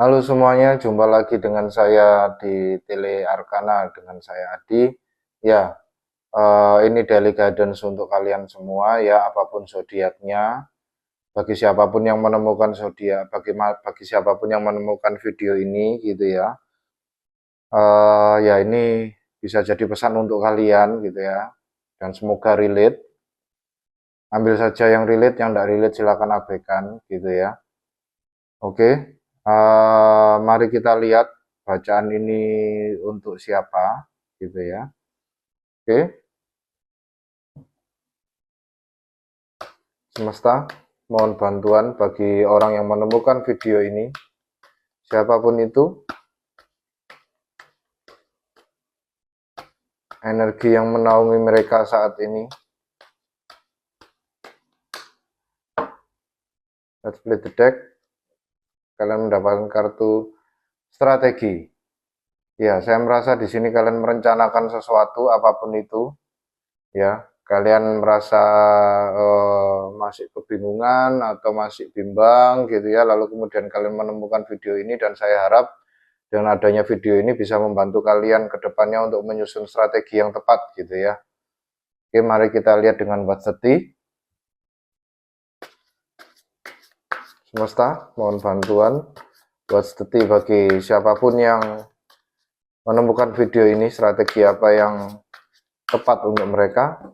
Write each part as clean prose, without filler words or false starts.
Halo semuanya, jumpa lagi dengan saya di Tele Arkana dengan saya Adi. Ya, ini daily guidance untuk kalian semua ya, apapun zodiaknya. Bagi siapapun yang menemukan zodiak, bagi siapapun yang menemukan video ini gitu ya. Ya ini bisa jadi pesan untuk kalian gitu ya. Dan semoga relate. Ambil saja yang relate, yang tidak relate silakan abaikan gitu ya. Oke, mari kita lihat bacaan ini untuk siapa, gitu ya. Oke, semesta, mohon bantuan bagi orang yang menemukan video ini, siapapun itu, energi yang menaungi mereka saat ini. Let's play the deck. Kalian mendapatkan kartu strategi. Ya, saya merasa di sini kalian merencanakan sesuatu apapun itu, ya. Kalian merasa masih kebingungan atau masih bimbang gitu ya, lalu kemudian kalian menemukan video ini dan saya harap dengan adanya video ini bisa membantu kalian ke depannya untuk menyusun strategi yang tepat gitu ya. Oke, mari kita lihat dengan Watseti. Semesta, mohon bantuan Watseti bagi siapapun yang menemukan video ini, strategi apa yang tepat untuk mereka.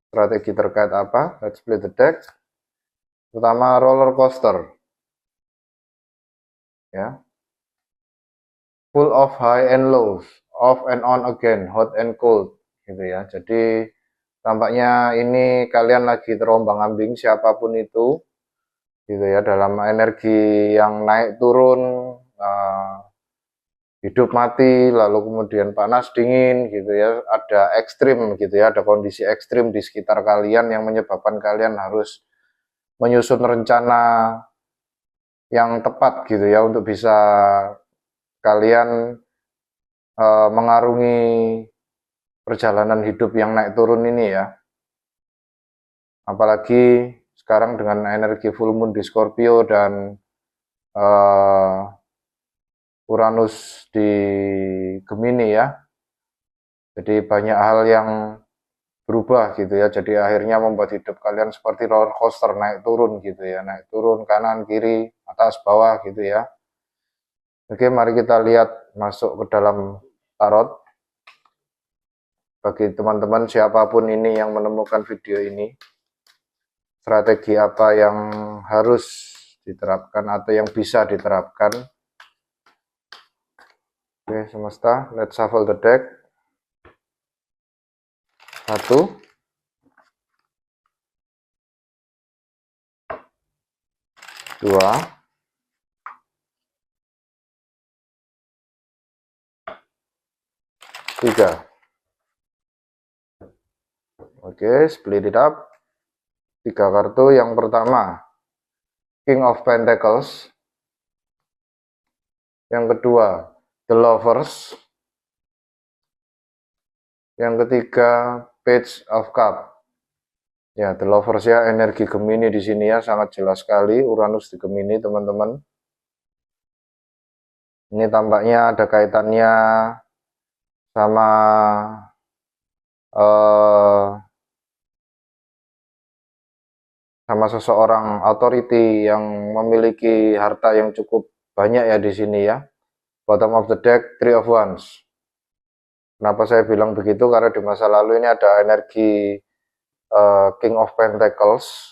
Strategi terkait apa? Let's play the deck. Pertama, roller coaster. Ya. Full of high and lows, off and on again, hot and cold, gitu ya. Jadi tampaknya ini kalian lagi terombang-ambing siapapun itu, gitu ya, dalam energi yang naik turun, hidup mati, lalu kemudian panas dingin, gitu ya. Ada ekstrim, gitu ya, ada kondisi ekstrim di sekitar kalian yang menyebabkan kalian harus menyusun rencana yang tepat, gitu ya, untuk bisa kalian mengarungi perjalanan hidup yang naik turun ini ya. Apalagi sekarang dengan energi full moon di Scorpio dan Uranus di Gemini ya. Jadi banyak hal yang berubah gitu ya. Jadi akhirnya membuat hidup kalian seperti roller coaster naik turun gitu ya. Naik turun kanan kiri atas bawah gitu ya. Oke, mari kita lihat masuk ke dalam tarot. Bagi teman-teman siapapun ini yang menemukan video ini, strategi apa yang harus diterapkan atau yang bisa diterapkan. Oke, semesta, let's shuffle the deck. Satu, dua, tiga. Oke, split it up. Tiga kartu. Yang pertama, King of Pentacles. Yang kedua, The Lovers. Yang ketiga, Page of Cup. Ya, The Lovers ya, energi Gemini di sini ya, sangat jelas sekali. Uranus di Gemini, teman-teman. Ini tampaknya ada kaitannya sama eh, sama seseorang authority yang memiliki harta yang cukup banyak ya di sini ya. Bottom of the deck, Three of Wands. Kenapa saya bilang begitu? Karena di masa lalu ini ada energi King of Pentacles.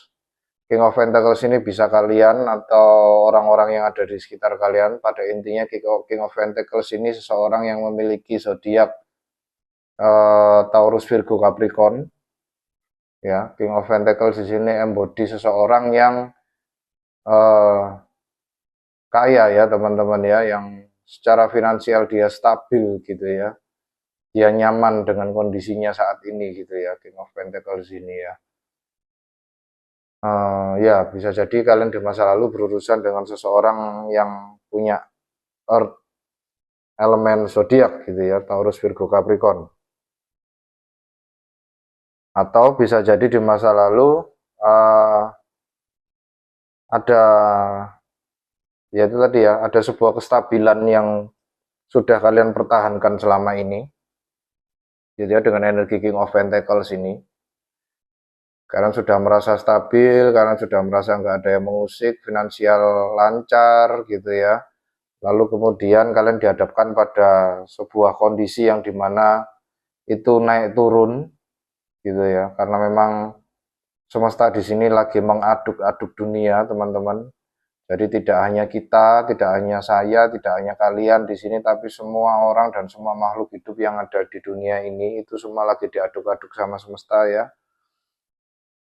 King of Pentacles ini bisa kalian atau orang-orang yang ada di sekitar kalian. Pada intinya King of Pentacles ini seseorang yang memiliki zodiak Taurus, Virgo, Capricorn. Ya, King of Pentacles di sini embody seseorang yang kaya ya teman-teman ya, yang secara finansial dia stabil gitu ya. Dia nyaman dengan kondisinya saat ini gitu ya, King of Pentacles ini ya. Ya, bisa jadi kalian di masa lalu berurusan dengan seseorang yang punya Earth elemen zodiak gitu ya, Taurus, Virgo, Capricorn. Atau bisa jadi di masa lalu ada Ya itu tadi ya, ada sebuah kestabilan yang sudah kalian pertahankan selama ini, gitu ya, dengan energi King of Pentacles ini. Kalian sudah merasa stabil, kalian sudah merasa nggak ada yang mengusik, finansial lancar gitu ya. Lalu kemudian kalian dihadapkan pada sebuah kondisi yang dimana itu naik turun gitu ya, karena memang semesta di sini lagi mengaduk-aduk dunia, teman-teman. Jadi tidak hanya kita, tidak hanya saya, tidak hanya kalian di sini, tapi semua orang dan semua makhluk hidup yang ada di dunia ini itu semua lagi diaduk-aduk sama semesta ya,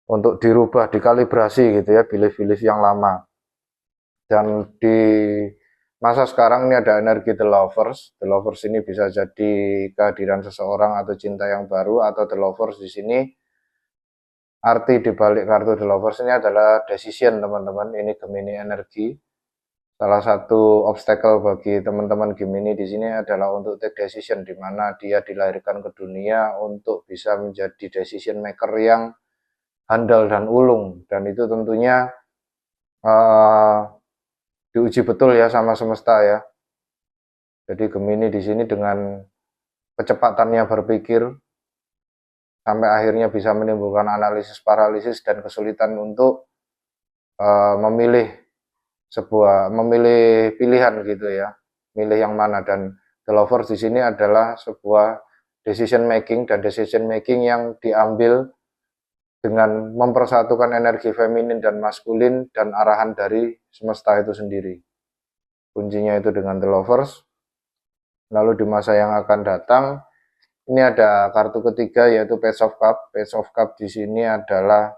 untuk dirubah, dikalibrasi gitu ya, belief-belief yang lama. Dan di masa sekarang ini ada energi The Lovers. The Lovers ini bisa jadi kehadiran seseorang atau cinta yang baru, atau The Lovers di sini arti dibalik kartu The Lovers ini adalah decision, teman-teman. Ini Gemini energi. Salah satu obstacle bagi teman-teman Gemini di sini adalah untuk take decision, di mana dia dilahirkan ke dunia untuk bisa menjadi decision maker yang handal dan ulung, dan itu tentunya diuji betul ya sama semesta ya. Jadi Gemini di sini dengan kecepatannya berpikir sampai akhirnya bisa menimbulkan analisis paralisis dan kesulitan untuk memilih pilihan gitu ya, milih yang mana. Dan The Lovers di sini adalah sebuah decision making, dan decision making yang diambil dengan mempersatukan energi feminin dan maskulin dan arahan dari semesta itu sendiri. Kuncinya itu dengan The Lovers. Lalu di masa yang akan datang, ini ada kartu ketiga yaitu Page of Cup. Page of Cup di sini adalah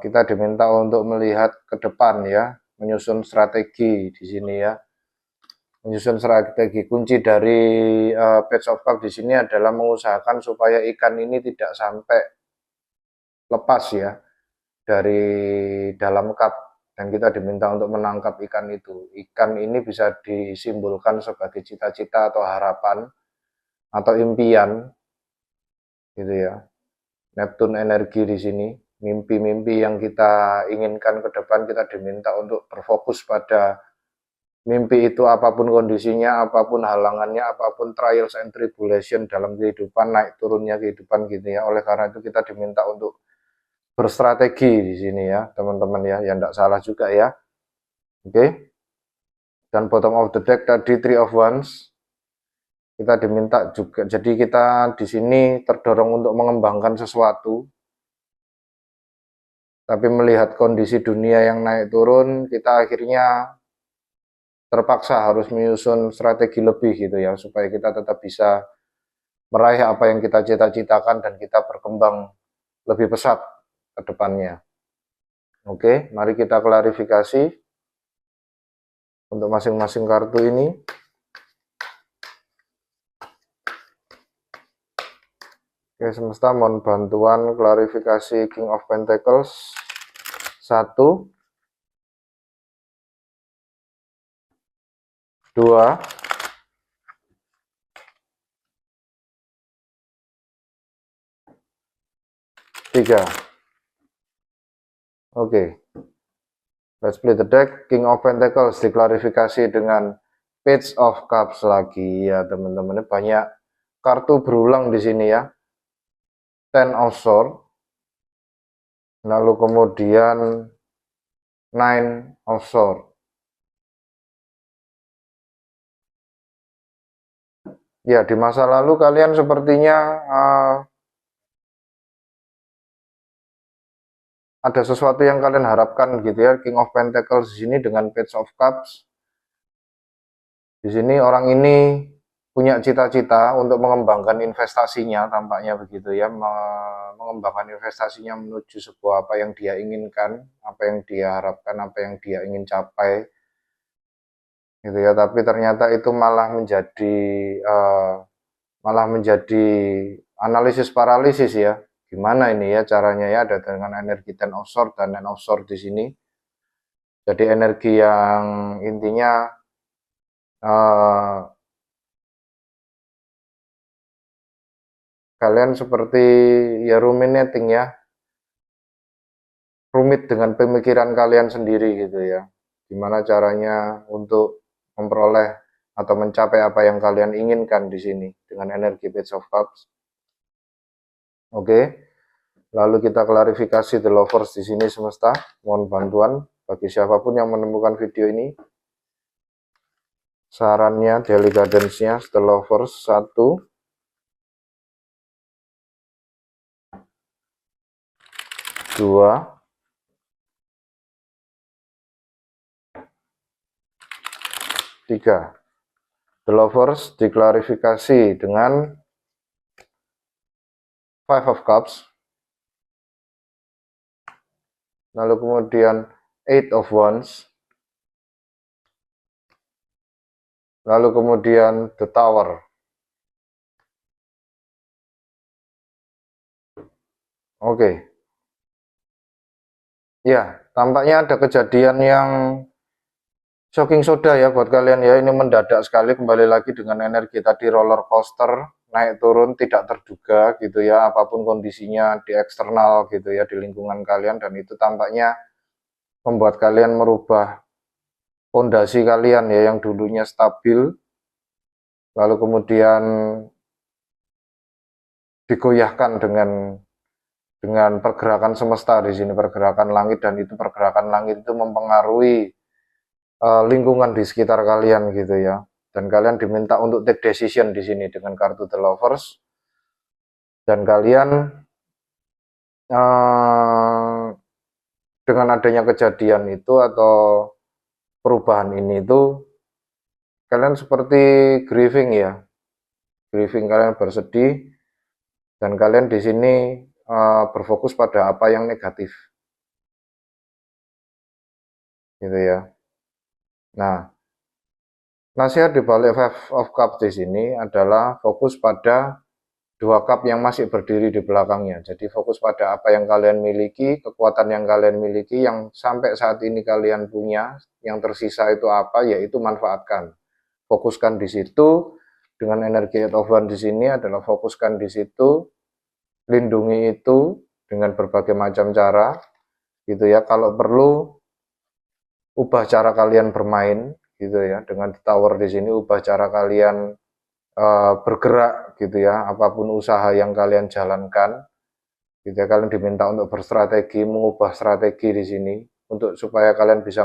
kita diminta untuk melihat ke depan ya, menyusun strategi di sini ya. Menyusun strategi. Kunci dari Page of Cup di sini adalah mengusahakan supaya ikan ini tidak sampai lepas ya dari dalam cup, dan kita diminta untuk menangkap ikan itu. Ikan ini bisa disimbolkan sebagai cita-cita atau harapan atau impian gitu ya. Neptune energi di sini, mimpi-mimpi yang kita inginkan ke depan, kita diminta untuk berfokus pada mimpi itu, apapun kondisinya, apapun halangannya, apapun trials and tribulation dalam kehidupan, naik turunnya kehidupan gitu ya. Oleh karena itu kita diminta untuk berstrategi di sini ya, teman-teman ya, yang tidak salah juga ya. Oke. Dan bottom of the deck tadi Three of Wands. Kita diminta juga, jadi kita di sini terdorong untuk mengembangkan sesuatu. Tapi melihat kondisi dunia yang naik turun, kita akhirnya terpaksa harus menyusun strategi lebih gitu ya, supaya kita tetap bisa meraih apa yang kita cita-citakan dan kita berkembang lebih pesat ke depannya. Oke, mari kita klarifikasi untuk masing-masing kartu ini. Oke, semesta mohon bantuan klarifikasi King of Pentacles 1, 2, 3. Oke, let's play the deck. King of Pentacles diklarifikasi dengan Page of Cups lagi ya, teman-teman. Banyak kartu berulang di sini ya. Ten of Swords, lalu kemudian Nine of Swords. Ya, di masa lalu kalian sepertinya ada sesuatu yang kalian harapkan gitu ya. King of Pentacles di sini dengan Page of Cups. Di sini orang ini punya cita-cita untuk mengembangkan investasinya, tampaknya begitu ya, mengembangkan investasinya menuju sebuah apa yang dia inginkan, apa yang dia harapkan, apa yang dia ingin capai gitu ya. Tapi ternyata itu malah menjadi analisis paralisis ya. Gimana ini ya caranya ya, ada dengan energi Ten of Swords dan Nine of Swords di sini. Jadi energi yang intinya kalian seperti ya ruminating ya, rumit dengan pemikiran kalian sendiri gitu ya. gimana caranya untuk memperoleh atau mencapai apa yang kalian inginkan di sini dengan energi Page of Cups. Oke. Lalu kita klarifikasi The Lovers di sini semesta. Mohon bantuan bagi siapapun yang menemukan video ini. Sarannya, daily guidance-nya, The Lovers 1, 2, 3. The Lovers diklarifikasi dengan Five of Cups. Lalu kemudian Eight of Wands. Lalu kemudian The Tower. Oke. Ya, tampaknya ada kejadian yang shocking soda ya buat kalian ya. Ini mendadak sekali, kembali lagi dengan energi tadi roller coaster, naik turun tidak terduga gitu ya, apapun kondisinya di eksternal gitu ya, di lingkungan kalian, dan itu tampaknya membuat kalian merubah fondasi kalian ya, yang dulunya stabil lalu kemudian digoyahkan dengan pergerakan semesta di sini, pergerakan langit, dan itu pergerakan langit itu mempengaruhi lingkungan di sekitar kalian gitu ya. Dan kalian diminta untuk take decision di sini dengan kartu The Lovers. Dan kalian dengan adanya kejadian itu atau perubahan ini itu kalian seperti grieving ya. Grieving, kalian bersedih dan kalian di sini berfokus pada apa yang negatif. Gitu ya. Nah, nasihat di balik Five of Cups di sini adalah fokus pada 2 cup yang masih berdiri di belakangnya. Jadi fokus pada apa yang kalian miliki, kekuatan yang kalian miliki, yang sampai saat ini kalian punya, yang tersisa itu apa, yaitu manfaatkan. Fokuskan di situ, dengan energi Eight of Wands di sini adalah fokuskan di situ, lindungi itu dengan berbagai macam cara, gitu ya. Kalau perlu, ubah cara kalian bermain, gitu ya. Dengan tower di sini, ubah cara kalian bergerak gitu ya, apapun usaha yang kalian jalankan gitu ya, kalian diminta untuk berstrategi, mengubah strategi di sini untuk supaya kalian bisa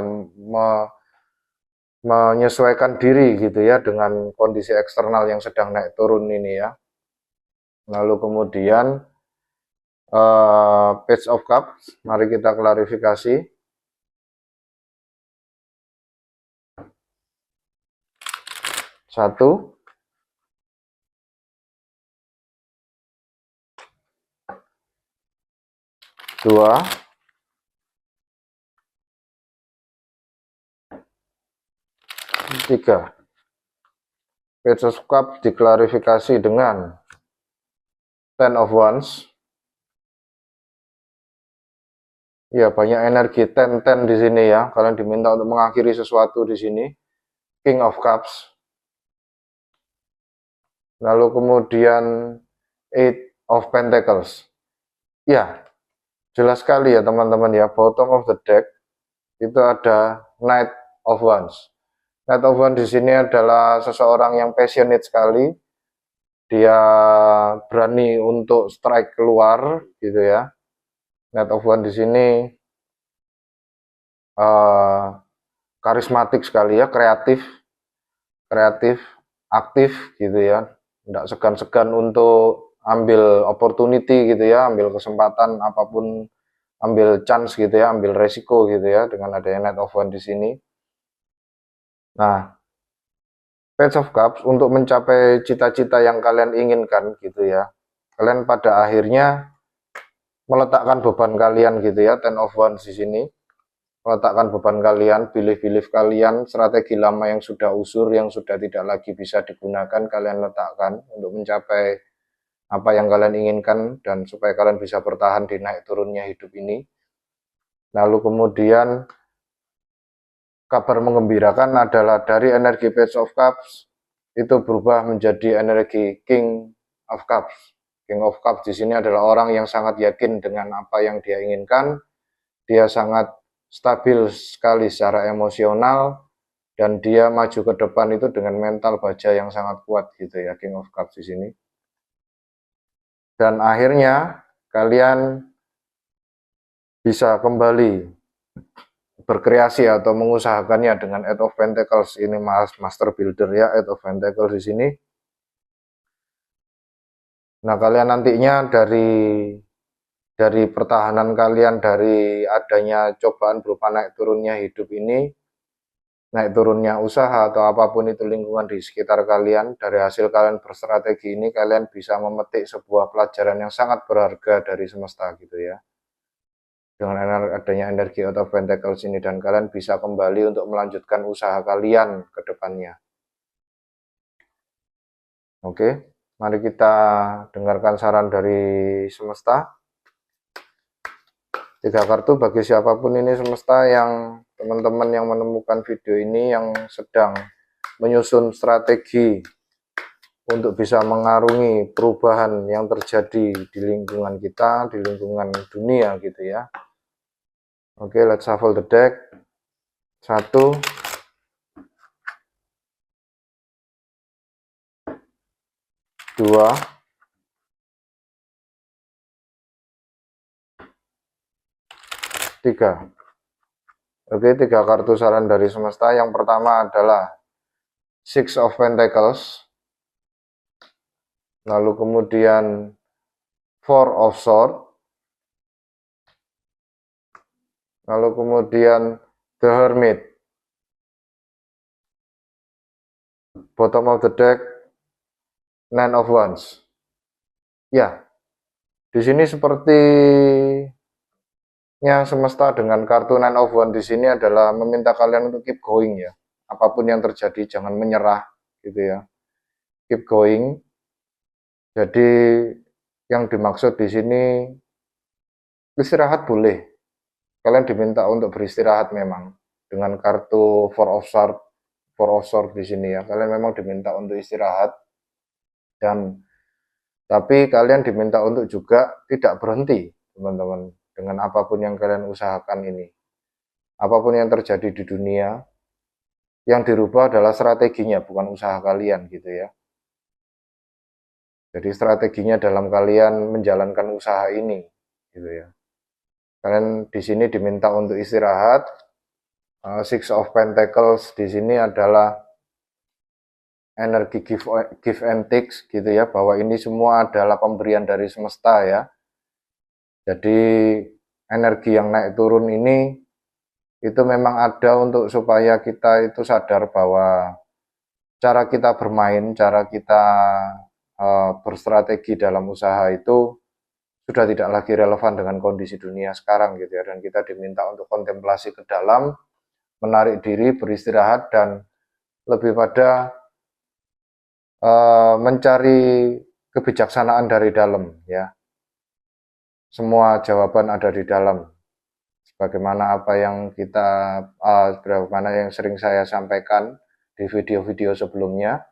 menyesuaikan diri gitu ya dengan kondisi eksternal yang sedang naik turun ini ya. Lalu kemudian Page of Cups, mari kita klarifikasi. 1, 2, 3. Page of Cups diklarifikasi dengan Ten of Wands. Ya, banyak energi ten di sini ya. Kalian diminta untuk mengakhiri sesuatu di sini. King of Cups. Lalu kemudian Eight of Pentacles. Ya, jelas sekali ya teman-teman ya, bottom of the deck itu ada Knight of Wands. Knight of Wands di sini adalah seseorang yang passionate sekali. Dia berani untuk strike keluar gitu ya. Knight of Wands di sini karismatik sekali ya, kreatif, aktif gitu ya. Tidak segan-segan untuk ambil opportunity gitu ya, ambil kesempatan apapun, ambil chance gitu ya, ambil resiko gitu ya dengan adanya Knight of Wands di sini. Nah, Page of Cups untuk mencapai cita-cita yang kalian inginkan gitu ya. Kalian pada akhirnya meletakkan beban kalian gitu ya, Ten of Wands di sini. Meletakkan beban kalian, belief kalian, strategi lama yang sudah usur, yang sudah tidak lagi bisa digunakan, kalian letakkan untuk mencapai apa yang kalian inginkan dan supaya kalian bisa bertahan di naik turunnya hidup ini. Lalu kemudian kabar menggembirakan adalah dari energi Page of Cups itu berubah menjadi energi King of Cups. King of Cups di sini adalah orang yang sangat yakin dengan apa yang dia inginkan. Dia sangat stabil sekali secara emosional, dan dia maju ke depan itu dengan mental baja yang sangat kuat gitu ya, King of Cups di sini. Dan akhirnya kalian bisa kembali berkreasi atau mengusahakannya dengan Eight of Pentacles ini, Master Builder ya, Eight of Pentacles di sini. Nah, kalian nantinya dari pertahanan kalian, dari adanya cobaan berupa naik turunnya hidup ini, naik turunnya usaha atau apapun itu lingkungan di sekitar kalian, dari hasil kalian berstrategi ini, kalian bisa memetik sebuah pelajaran yang sangat berharga dari semesta gitu ya. Dengan adanya energi Eight of Pentacles ini, dan kalian bisa kembali untuk melanjutkan usaha kalian ke depannya. Oke. Mari kita dengarkan saran dari semesta. 3 kartu bagi siapapun ini semesta, yang teman-teman yang menemukan video ini yang sedang menyusun strategi untuk bisa mengarungi perubahan yang terjadi di lingkungan kita, di lingkungan dunia gitu ya. Oke, let's shuffle the deck. 1, 2, 3. Oke, 3 kartu saran dari semesta. Yang pertama adalah Six of Pentacles, lalu kemudian Four of Swords, lalu kemudian The Hermit. Bottom of the deck, Nine of Wands. Ya, di sini sepertinya semesta dengan kartu Nine of Wands di sini adalah meminta kalian untuk keep going ya. Apapun yang terjadi, jangan menyerah gitu ya. Keep going. Jadi yang dimaksud di sini istirahat boleh. Kalian diminta untuk beristirahat memang dengan kartu Four of Swords di sini ya. Kalian memang diminta untuk istirahat, dan tapi kalian diminta untuk juga tidak berhenti, teman-teman, dengan apapun yang kalian usahakan ini. Apapun yang terjadi di dunia, yang dirubah adalah strateginya, bukan usaha kalian gitu ya. Jadi strateginya dalam kalian menjalankan usaha ini gitu ya. Kalian di sini diminta untuk istirahat. Six of Pentacles di sini adalah energi give and takes gitu ya, bahwa ini semua adalah pemberian dari semesta ya. Jadi energi yang naik turun ini itu memang ada untuk supaya kita itu sadar bahwa cara kita bermain, cara kita berstrategi dalam usaha itu sudah tidak lagi relevan dengan kondisi dunia sekarang gitu ya. Dan kita diminta untuk kontemplasi ke dalam, menarik diri, beristirahat, dan lebih pada mencari kebijaksanaan dari dalam ya. Semua jawaban ada di dalam. Sebagaimana apa yang sebagaimana yang sering saya sampaikan di video-video sebelumnya,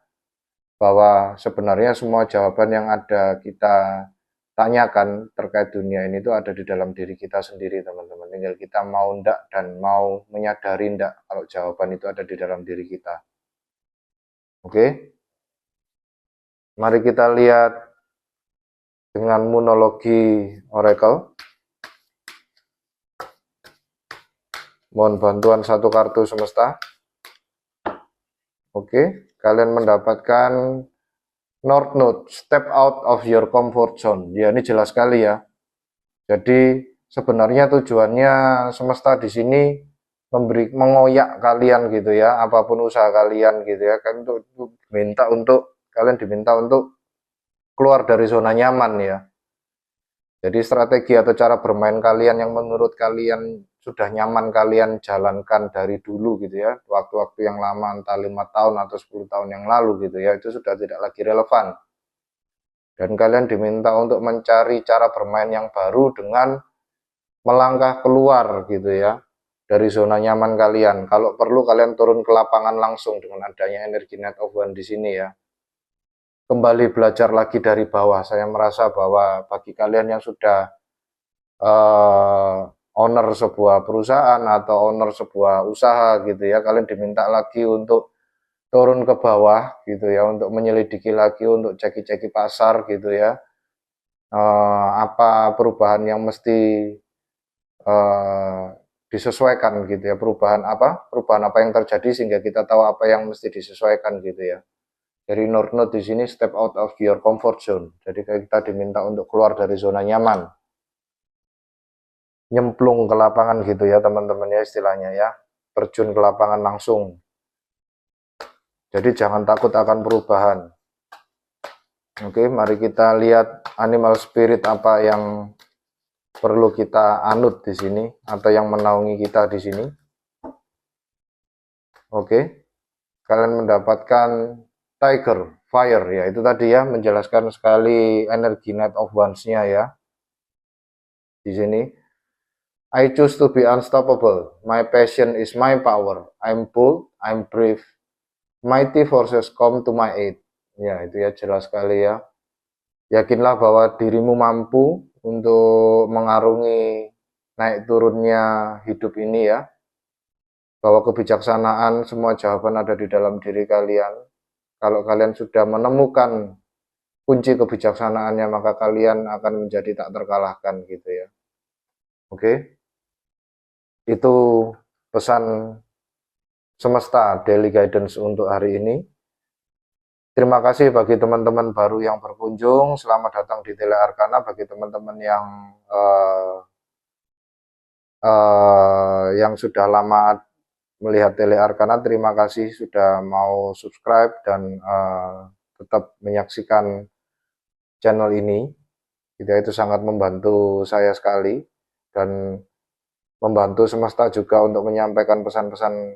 bahwa sebenarnya semua jawaban yang ada kita tanyakan terkait dunia ini itu ada di dalam diri kita sendiri, teman-teman. Tinggal kita mau ndak dan mau menyadari ndak kalau jawaban itu ada di dalam diri kita. Oke? Mari kita lihat dengan monologi Oracle. Mohon bantuan satu kartu semesta. Oke, kalian mendapatkan North Node, step out of your comfort zone. Ya, ini jelas sekali ya. Jadi sebenarnya tujuannya semesta di sini mengoyak kalian gitu ya, apapun usaha kalian gitu ya, kan untuk kalian diminta untuk keluar dari zona nyaman ya. Jadi strategi atau cara bermain kalian yang menurut kalian sudah nyaman kalian jalankan dari dulu gitu ya, waktu-waktu yang lama, entah 5 tahun atau 10 tahun yang lalu gitu ya, itu sudah tidak lagi relevan. Dan kalian diminta untuk mencari cara bermain yang baru dengan melangkah keluar gitu ya, dari zona nyaman kalian. Kalau perlu kalian turun ke lapangan langsung dengan adanya energi Knight of Wands di sini ya. Kembali belajar lagi dari bawah. Saya merasa bahwa bagi kalian yang sudah owner sebuah perusahaan atau owner sebuah usaha gitu ya, kalian diminta lagi untuk turun ke bawah gitu ya, untuk menyelidiki lagi, untuk ceki-ceki pasar gitu ya, apa perubahan yang mesti eh, disesuaikan gitu ya, perubahan apa yang terjadi sehingga kita tahu apa yang mesti disesuaikan gitu ya. Jadi note di sini step out of your comfort zone. Jadi kita diminta untuk keluar dari zona nyaman, nyemplung ke lapangan gitu ya teman-teman ya istilahnya ya, terjun ke lapangan langsung. Jadi jangan takut akan perubahan. Oke, mari kita lihat animal spirit apa yang perlu kita anut di sini atau yang menaungi kita di sini. Oke, kalian mendapatkan Tiger Fire ya, itu tadi ya, menjelaskan sekali energi Knight of Wands-nya ya. Di sini I choose to be unstoppable. My passion is my power. I'm bold, I'm brave. Mighty forces come to my aid. Ya, itu ya jelas sekali ya. Yakinlah bahwa dirimu mampu untuk mengarungi naik turunnya hidup ini ya. Bahwa kebijaksanaan semua jawaban ada di dalam diri kalian. Kalau kalian sudah menemukan kunci kebijaksanaannya, maka kalian akan menjadi tak terkalahkan gitu ya. Oke. Itu pesan semesta daily guidance untuk hari ini. Terima kasih bagi teman-teman baru yang berkunjung. Selamat datang di Tele Arkana. Bagi teman-teman yang sudah lama melihat Tele Arkana, terima kasih sudah mau subscribe dan tetap menyaksikan channel ini. Itu sangat membantu saya sekali dan membantu semesta juga untuk menyampaikan pesan-pesan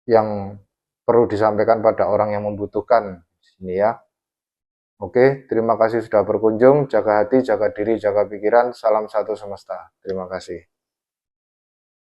yang perlu disampaikan pada orang yang membutuhkan di sini ya. Oke, terima kasih sudah berkunjung. Jaga hati, jaga diri, jaga pikiran. Salam satu semesta. Terima kasih.